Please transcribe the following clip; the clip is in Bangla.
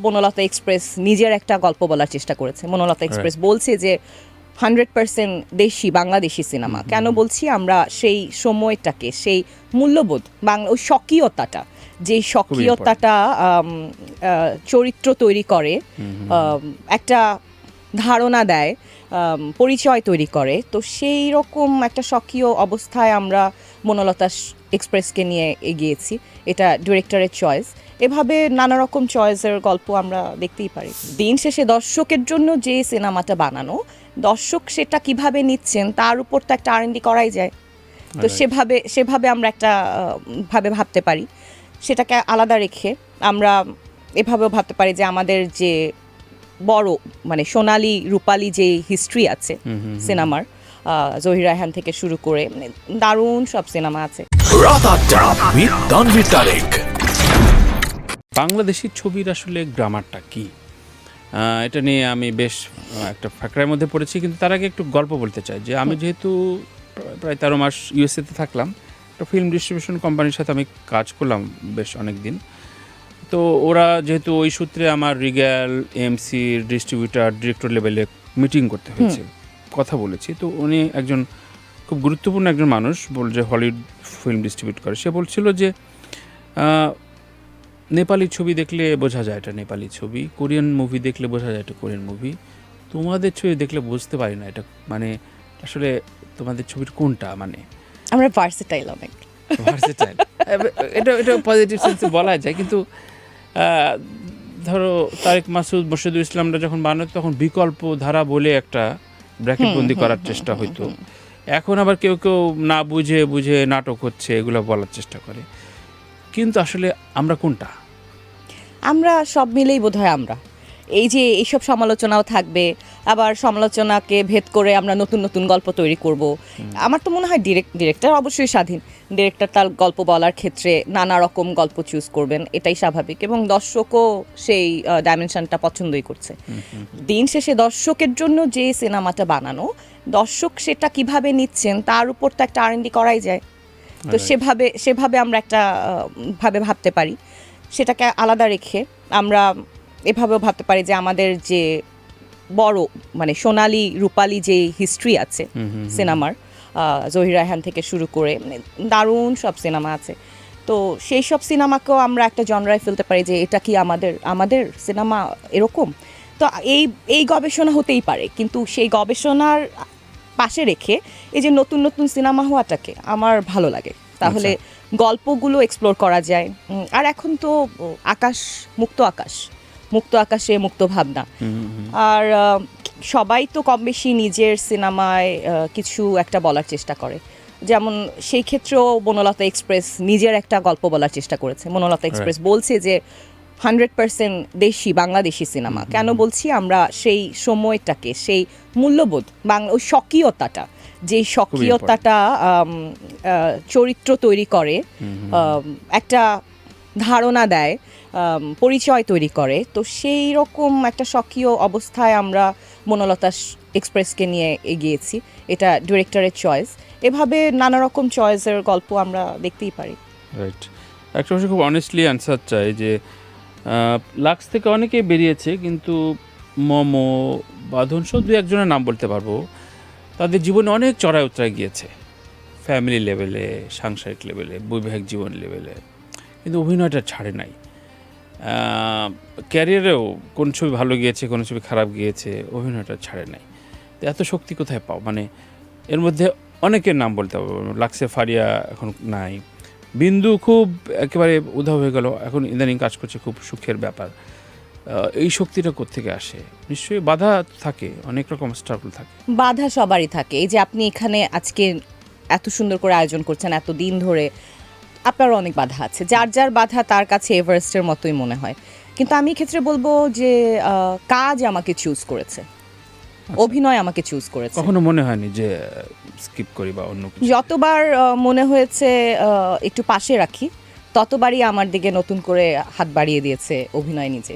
বনলতা এক্সপ্রেস নিজের একটা গল্প বলার চেষ্টা করেছে। বনলতা এক্সপ্রেস বলছে যে 100% দেশি বাংলাদেশি সিনেমা। কেন বলছি, আমরা সেই সময়টাকে, সেই মূল্যবোধ, বাংলা ওই স্বকীয়তাটা, যে স্বকীয়তাটা চরিত্র তৈরি করে, একটা ধারণা দেয়, পরিচয় তৈরি করে। তো সেই রকম একটা স্বকীয় অবস্থায় আমরা বনলতা এক্সপ্রেসকে নিয়ে এগিয়েছি। এটা ডিরেক্টরের চয়েস। এভাবে নানা রকম চয়েসের গল্প আমরা দেখতেই পারি। দিন শেষে দর্শকের জন্য যে সিনেমাটা বানানো, দর্শক সেটা কিভাবে নিচ্ছেন তার উপর তো একটা R&D করাই যায়। তো সেভাবে আমরা একটা ভাবে ভাবতে পারি। সেটাকে আলাদা রেখে আমরা এভাবেও ভাবতে পারি যে আমাদের যে বড় মানে সোনালী রূপালী যে হিস্ট্রি আছে সিনেমার, জহির রায়হান থেকে শুরু করে দারুণ সব সিনেমা আছে। বাংলাদেশি ছবির আসলে গ্রামারটা কি, এটা নিয়ে আমি বেশ একটা ফাঁকড়ার মধ্যে পড়েছি। কিন্তু তার আগে একটু গল্প বলতে চাই যে আমি যেহেতু প্রায় 13 মাস ইউএসএতে থাকলাম, একটা ফিল্ম ডিস্ট্রিবিউশন কোম্পানির সাথে আমি কাজ করলাম বেশ অনেক দিন। তো ওরা যেহেতু ওই সূত্রে আমার রিগ্যাল, এমসি, ডিস্ট্রিবিউটার, ডিরেক্টর লেভেলে মিটিং করতে হয়েছে, কথা বলেছি। তো উনি একজন খুব গুরুত্বপূর্ণ একজন মানুষ, যে হলিউড ফিল্ম ডিস্ট্রিবিউট করে। সে বলছিল যে নেপালি ছবি দেখলে বোঝা যায় এটা নেপালি ছবি, কোরিয়ান মুভি দেখলে বোঝা যায় এটা কোরিয়ান মুভি, তোমাদের ছবি দেখলে বুঝতে পারি না এটা মানে আসলে তোমাদের ছবির কোনটা। মানে আমরা ভার্সেটাইল, অনেক ভার্সেটাইল, এটা পজিটিভ সেন্সে বলা যায়। কিন্তু ধরো তারেক মাসুদ, মোর্শেদুল ইসলামরা যখন বানাতো তখন বিকল্প ধারা বলে একটা ব্র্যাকেটবন্দি করার চেষ্টা হইতো। এখন আবার কেউ কেউ না বুঝে বুঝে নাটক হচ্ছে এগুলো বলার চেষ্টা করে। কিন্তু আসলে আমরা কোনটা? আমরা সব মিলেই বোধহয় আমরা এই যে এইসব সমালোচনাও থাকবে, আবার সমালোচনাকে ভেদ করে আমরা নতুন নতুন গল্প তৈরি করব। আমার তো মনে হয় ডিরেক্টর অবশ্যই স্বাধীন। ডিরেক্টর তার গল্প বলার ক্ষেত্রে নানা রকম গল্প চুজ করবেন, এটাই স্বাভাবিক, এবং দর্শকও সেই ডাইমেনশনটা পছন্দই করছে। দিন শেষে দর্শকের জন্য যে সিনেমাটা বানানো, দর্শক সেটা কিভাবে নিচ্ছেন তার উপর তো একটা R&D করাই যায়। তো সেভাবে আমরা একটা ভাবে ভাবতে পারি। সেটাকে আলাদা রেখে আমরা এভাবেও ভাবতে পারি যে আমাদের যে বড় মানে সোনালী রূপালী যে হিস্ট্রি আছে সিনেমার, জহির রায়হান থেকে শুরু করে দারুণ সব সিনেমা আছে। তো সেই সব সিনেমাকেও আমরা একটা জনরায় ফেলতে পারি যে এটা কি আমাদের সিনেমা এরকম। তো এই গবেষণা হতেই পারে, কিন্তু সেই গবেষণার পাশে রেখে এই যে নতুন নতুন সিনেমা হওয়াটাকে আমার ভালো লাগে। তাহলে গল্পগুলো এক্সপ্লোর করা যায়। আর এখন তো মুক্ত আকাশে মুক্ত ভাবনা। আর সবাই তো কম বেশি নিজের সিনেমায় কিছু একটা বলার চেষ্টা করে। যেমন সেই ক্ষেত্রেও বনলতা এক্সপ্রেস নিজের একটা গল্প বলার চেষ্টা করেছে। বনলতা এক্সপ্রেস বলছে যে 100% দেশি বাংলাদেশি সিনেমা। কেন বলছি, আমরা সেই সময়টাকে, সেই মূল্যবোধ, বাংলা ওই স্বকীয়তাটা, যে স্বকীয়তাটা চরিত্র তৈরি করে, একটা ধারণা দেয়, পরিচয় তৈরি করে। তো সেই রকম একটা স্বকীয় অবস্থায় আমরা বনলতা এক্সপ্রেসকে নিয়ে এগিয়েছি। এটা ডিরেক্টরের চয়েস। এভাবে নানা রকম চয়েসের গল্প আমরা দেখতেই পারি। রাইট। একটা বিষয় খুব অনেস্টলি অ্যান্সার চাই যে লাক্স থেকে অনেকেই বেরিয়েছে, কিন্তু মমো, বাঁধন সব দু একজনের নাম বলতে পারবো। তাদের জীবনে অনেক চড়াই উতরাই গিয়েছে, ফ্যামিলি লেভেলে, সাংসারিক লেভেলে, বৈবাহিক জীবন লেভেলে, কিন্তু অভিনয়টা ছাড়ে নাই। ক্যারিয়ারেও কোন ছবি ভালো গিয়েছে, কোন ছবি খারাপ গিয়েছে, অভিনয়টা ছাড়ে নাই। তো এত শক্তি কোথায় পাও? মানে এর মধ্যে অনেকের নাম বলতে পারবো। লাক্সে ফারিয়া এখন নাই, বিন্দু খুব একেবারে উধাও হয়ে গেল, এখন ইদানিং কাজ করছে, খুব সুখের ব্যাপার। এই শক্তিটা কোত্থেকে আসে? নিশ্চয়ই বাধা থাকে, অনেক রকম স্ট্রাগল থাকে। বাধা সবারই থাকে। এই যে আপনি এখানে আজকে এত সুন্দর করে আয়োজন করছেন, এত দিন ধরে, আপনার অনেক বাধা আছে। যার বাধা তার কাছে এভারেস্টের মতোই মনে হয়। কিন্তু আমি ক্ষেত্রে বলবো যে কাজ আমাকে চুজ করেছে, অভিনয় আমাকে চুজ করেছে। কখনো মনে হয়নি যে স্কিপ করি বা অন্য কিছু? যতবার মনে হয়েছে একটু পাশে রাখি, ততবারই আমার দিকে নতুন করে হাত বাড়িয়ে দিয়েছে অভিনয় নিজে।